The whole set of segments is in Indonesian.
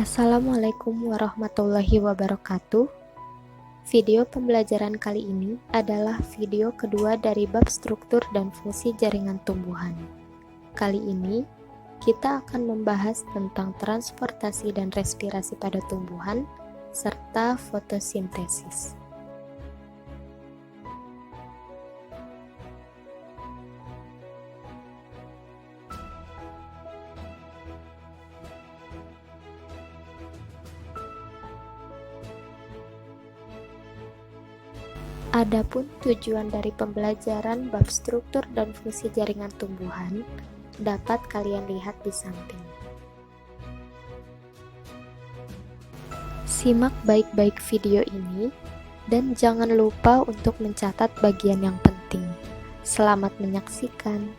Assalamualaikum warahmatullahi wabarakatuh. Video pembelajaran kali ini adalah video kedua dari bab struktur dan fungsi jaringan tumbuhan. Kali ini, kita akan membahas tentang transportasi dan respirasi pada tumbuhan, serta fotosintesis. Adapun tujuan dari pembelajaran bab struktur dan fungsi jaringan tumbuhan dapat kalian lihat di samping. Simak baik-baik video ini dan jangan lupa untuk mencatat bagian yang penting. Selamat menyaksikan.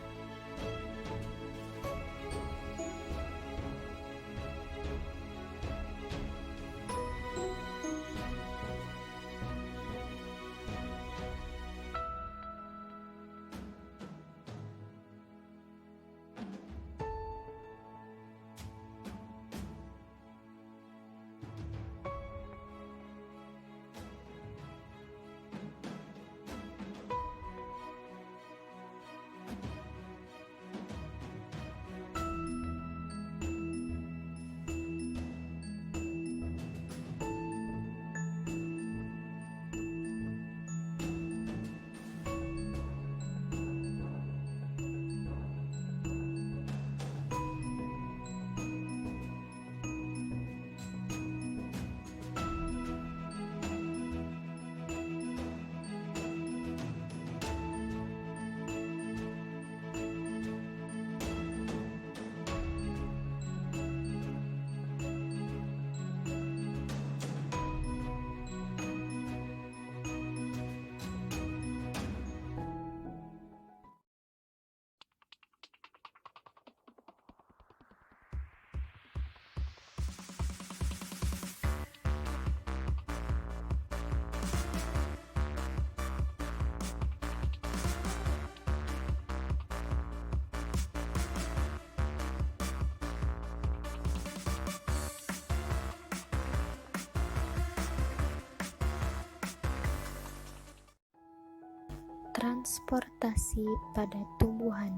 Transportasi pada tumbuhan.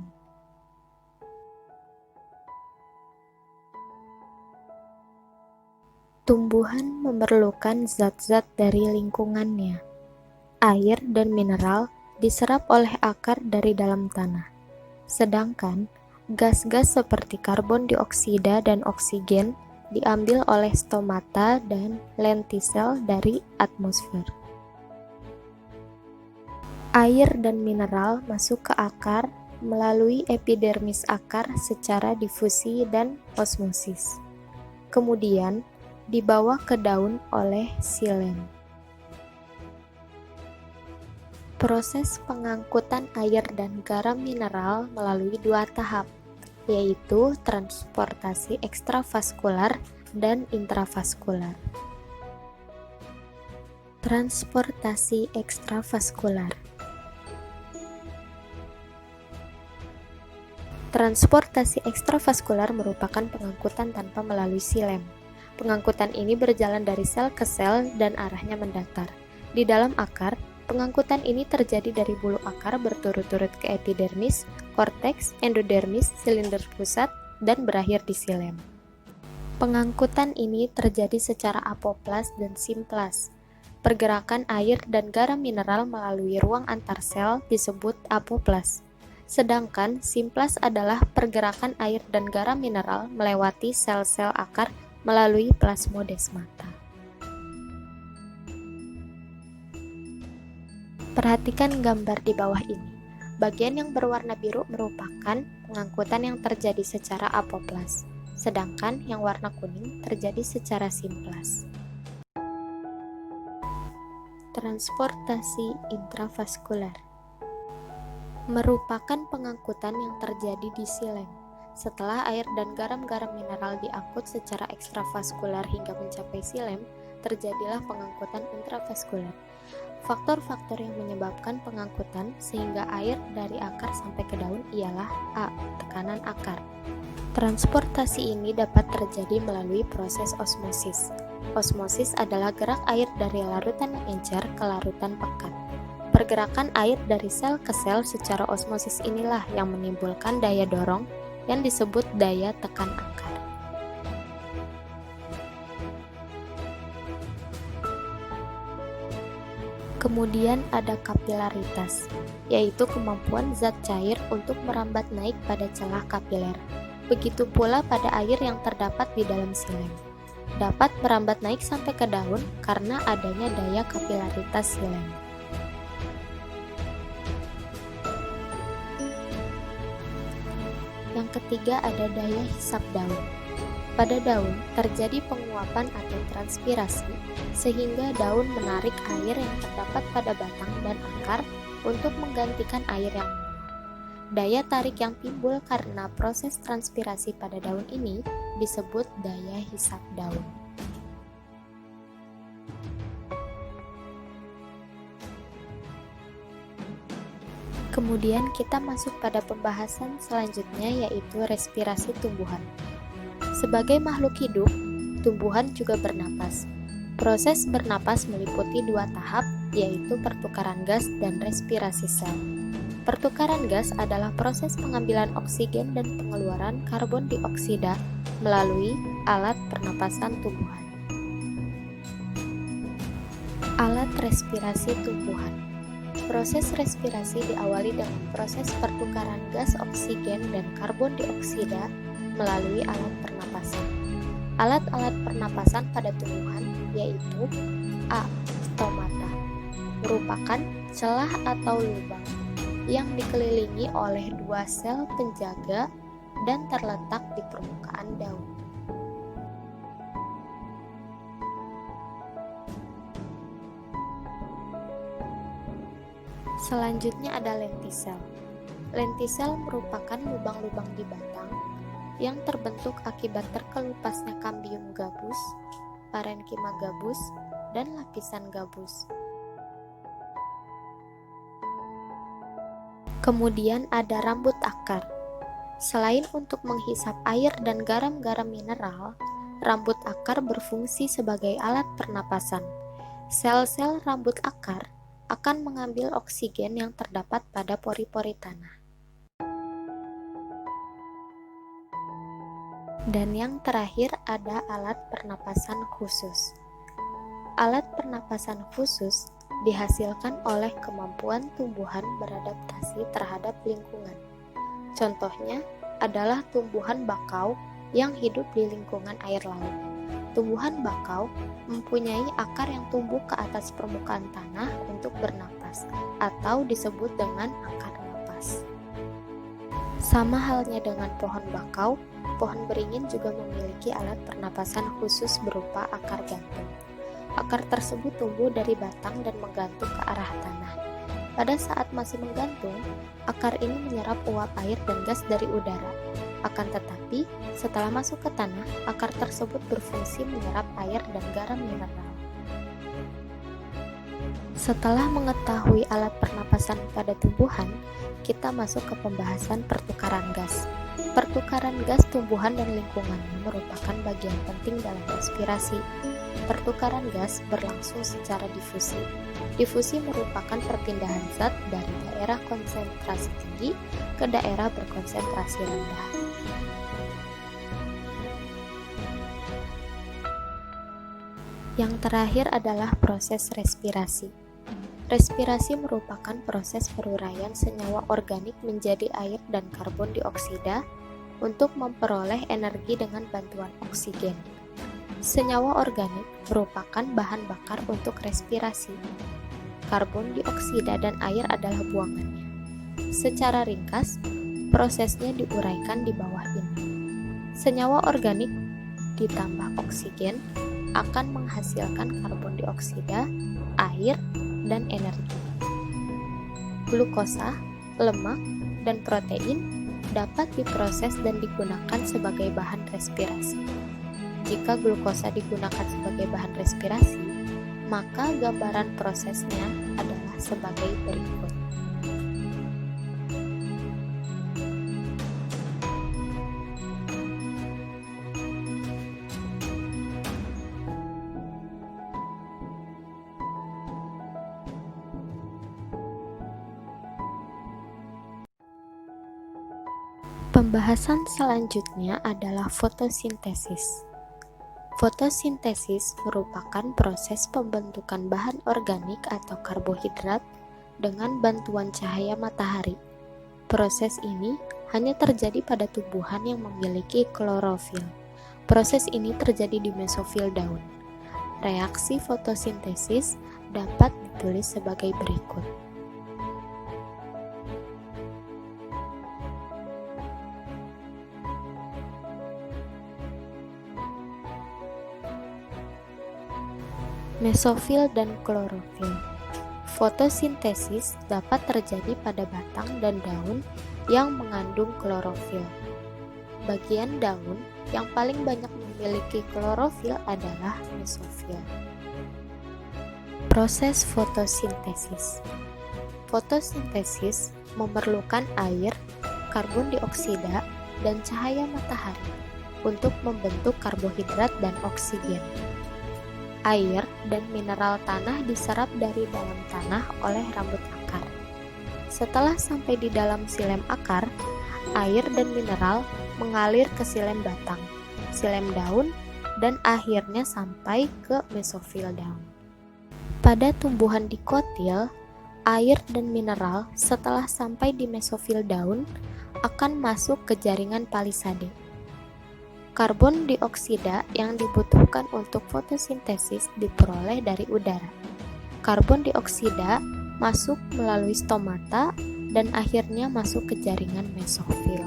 Tumbuhan memerlukan zat-zat dari lingkungannya. Air dan mineral diserap oleh akar dari dalam tanah. Sedangkan gas-gas seperti karbon dioksida dan oksigen diambil oleh stomata dan lentisel dari atmosfer. Air dan mineral masuk ke akar melalui epidermis akar secara difusi dan osmosis. Kemudian dibawa ke daun oleh xilem. Proses pengangkutan air dan garam mineral melalui dua tahap, yaitu transportasi ekstravaskular dan intravaskular. Transportasi ekstravaskular. Transportasi ekstravaskular merupakan pengangkutan tanpa melalui xilem. Pengangkutan ini berjalan dari sel ke sel dan arahnya mendatar. Di dalam akar, pengangkutan ini terjadi dari bulu akar berturut-turut ke epidermis, korteks, endodermis, silinder pusat, dan berakhir di xilem. Pengangkutan ini terjadi secara apoplas dan simplas. Pergerakan air dan garam mineral melalui ruang antar sel disebut apoplas. Sedangkan simplas adalah pergerakan air dan garam mineral melewati sel-sel akar melalui plasmodesmata. Perhatikan gambar di bawah ini. Bagian yang berwarna biru merupakan pengangkutan yang terjadi secara apoplas, sedangkan yang warna kuning terjadi secara simplas. Transportasi intravaskular merupakan pengangkutan yang terjadi di xilem. Setelah air dan garam-garam mineral diangkut secara ekstravaskular hingga mencapai xilem, terjadilah pengangkutan intravaskular. Faktor-faktor yang menyebabkan pengangkutan sehingga air dari akar sampai ke daun ialah A. Tekanan akar, Transportasi ini dapat terjadi melalui proses osmosis. Osmosis adalah gerak air dari larutan yang encer ke larutan pekat. Pergerakan air dari sel ke sel secara osmosis inilah yang menimbulkan daya dorong yang disebut daya tekan akar. Kemudian ada kapilaritas, yaitu kemampuan zat cair untuk merambat naik pada celah kapiler. Begitu pula pada air yang terdapat di dalam silem. Dapat merambat naik sampai ke daun karena adanya daya kapilaritas silem. Yang ketiga ada daya hisap daun. Pada daun terjadi penguapan atau transpirasi sehingga daun menarik air yang terdapat pada batang dan akar untuk menggantikan air yang menguap. Daya tarik yang timbul karena proses transpirasi pada daun ini disebut daya hisap daun. Kemudian kita masuk pada pembahasan selanjutnya, yaitu respirasi tumbuhan. Sebagai makhluk hidup, tumbuhan juga bernapas. Proses bernapas meliputi dua tahap, yaitu pertukaran gas dan respirasi sel. Pertukaran gas adalah proses pengambilan oksigen dan pengeluaran karbon dioksida melalui alat pernapasan tumbuhan. Alat respirasi tumbuhan. Proses respirasi diawali dengan proses pertukaran gas oksigen dan karbon dioksida melalui alat pernapasan. Alat-alat pernapasan pada tumbuhan yaitu A. Stomata, merupakan celah atau lubang yang dikelilingi oleh dua sel penjaga dan terletak di permukaan daun. Selanjutnya ada lentisel. Lentisel merupakan lubang-lubang di batang yang terbentuk akibat terkelupasnya kambium gabus, parenkima gabus, dan lapisan gabus. Kemudian ada rambut akar. Selain untuk menghisap air dan garam-garam mineral, rambut akar berfungsi sebagai alat pernapasan. Sel-sel rambut akar akan mengambil oksigen yang terdapat pada pori-pori tanah. Dan yang terakhir ada alat pernapasan khusus. Alat pernapasan khusus dihasilkan oleh kemampuan tumbuhan beradaptasi terhadap lingkungan. Contohnya adalah tumbuhan bakau yang hidup di lingkungan air laut. Tumbuhan bakau mempunyai akar yang tumbuh ke atas permukaan tanah untuk bernapas, atau disebut dengan akar napas. Sama halnya dengan pohon bakau, pohon beringin juga memiliki alat pernapasan khusus berupa akar gantung. Akar tersebut tumbuh dari batang dan menggantung ke arah tanah. Pada saat masih menggantung, akar ini menyerap uap air dan gas dari udara. Akan tetapi, setelah masuk ke tanah, akar tersebut berfungsi menyerap air dan garam mineral. Setelah mengetahui alat pernapasan pada tumbuhan, kita masuk ke pembahasan pertukaran gas. Pertukaran gas tumbuhan dan lingkungan merupakan bagian penting dalam respirasi. Pertukaran gas berlangsung secara difusi. Difusi merupakan perpindahan zat dari daerah konsentrasi tinggi ke daerah berkonsentrasi rendah. Yang terakhir adalah proses respirasi. Respirasi merupakan proses peruraian senyawa organik menjadi air dan karbon dioksida untuk memperoleh energi dengan bantuan oksigen. Senyawa organik merupakan bahan bakar untuk respirasi. Karbon dioksida dan air adalah buangannya. Secara ringkas, prosesnya diuraikan di bawah ini. Senyawa organik ditambah oksigen akan menghasilkan karbon dioksida, air, dan energi. Glukosa, lemak, dan protein dapat diproses dan digunakan sebagai bahan respirasi. Jika glukosa digunakan sebagai bahan respirasi, maka gambaran prosesnya adalah sebagai berikut. Pembahasan selanjutnya adalah fotosintesis. Fotosintesis merupakan proses pembentukan bahan organik atau karbohidrat dengan bantuan cahaya matahari. Proses ini hanya terjadi pada tumbuhan yang memiliki klorofil. Proses ini terjadi di mesofil daun. Reaksi fotosintesis dapat ditulis sebagai berikut. Mesofil dan klorofil. Fotosintesis dapat terjadi pada batang dan daun yang mengandung klorofil. Bagian daun yang paling banyak memiliki klorofil adalah mesofil. Proses fotosintesis. Fotosintesis memerlukan air, karbon dioksida, dan cahaya matahari untuk membentuk karbohidrat dan oksigen. Air dan mineral tanah diserap dari dalam tanah oleh rambut akar. Setelah sampai di dalam silem akar, air dan mineral mengalir ke silem batang, silem daun, dan akhirnya sampai ke mesofil daun. Pada tumbuhan dikotil, air dan mineral setelah sampai di mesofil daun akan masuk ke jaringan palisade. Karbon dioksida yang dibutuhkan untuk fotosintesis diperoleh dari udara. Karbon dioksida masuk melalui stomata dan akhirnya masuk ke jaringan mesofil.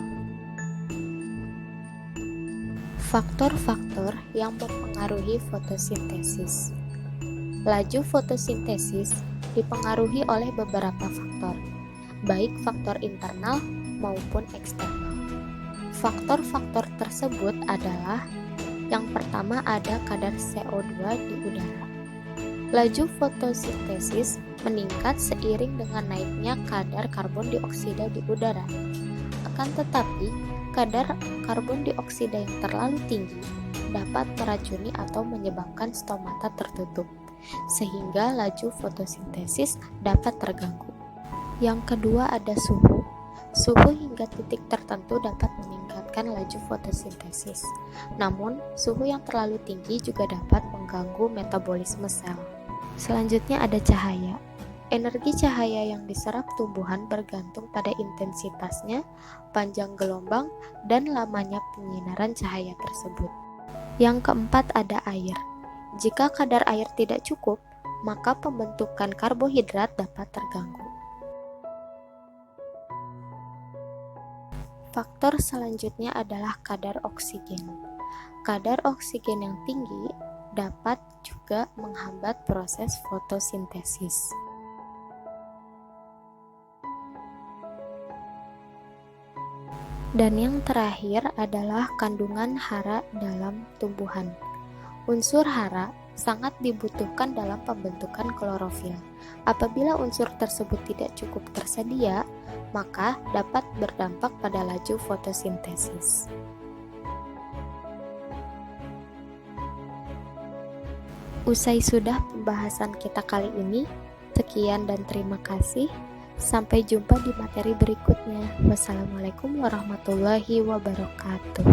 Faktor-faktor yang mempengaruhi fotosintesis. Laju fotosintesis dipengaruhi oleh beberapa faktor, baik faktor internal maupun eksternal. Faktor-faktor tersebut adalah: yang pertama ada kadar CO2 di udara. Laju fotosintesis meningkat seiring dengan naiknya kadar karbon dioksida di udara. Akan tetapi, kadar karbon dioksida yang terlalu tinggi dapat meracuni atau menyebabkan stomata tertutup, sehingga laju fotosintesis dapat terganggu. Yang kedua ada suhu. Suhu hingga titik tertentu dapat meningkatkan laju fotosintesis. Namun, suhu yang terlalu tinggi juga dapat mengganggu metabolisme sel. Selanjutnya ada cahaya. Energi cahaya yang diserap tumbuhan bergantung pada intensitasnya, panjang gelombang, dan lamanya penyinaran cahaya tersebut. Yang keempat ada air. Jika kadar air tidak cukup, maka pembentukan karbohidrat dapat terganggu. Faktor selanjutnya adalah kadar oksigen. Kadar oksigen yang tinggi dapat juga menghambat proses fotosintesis. Dan yang terakhir adalah kandungan hara dalam tumbuhan. Unsur hara sangat dibutuhkan dalam pembentukan klorofil. Apabila unsur tersebut tidak cukup tersedia, maka dapat berdampak pada laju fotosintesis. Usai sudah pembahasan kita kali ini, sekian dan terima kasih. Sampai jumpa di materi berikutnya. Wassalamualaikum warahmatullahi wabarakatuh.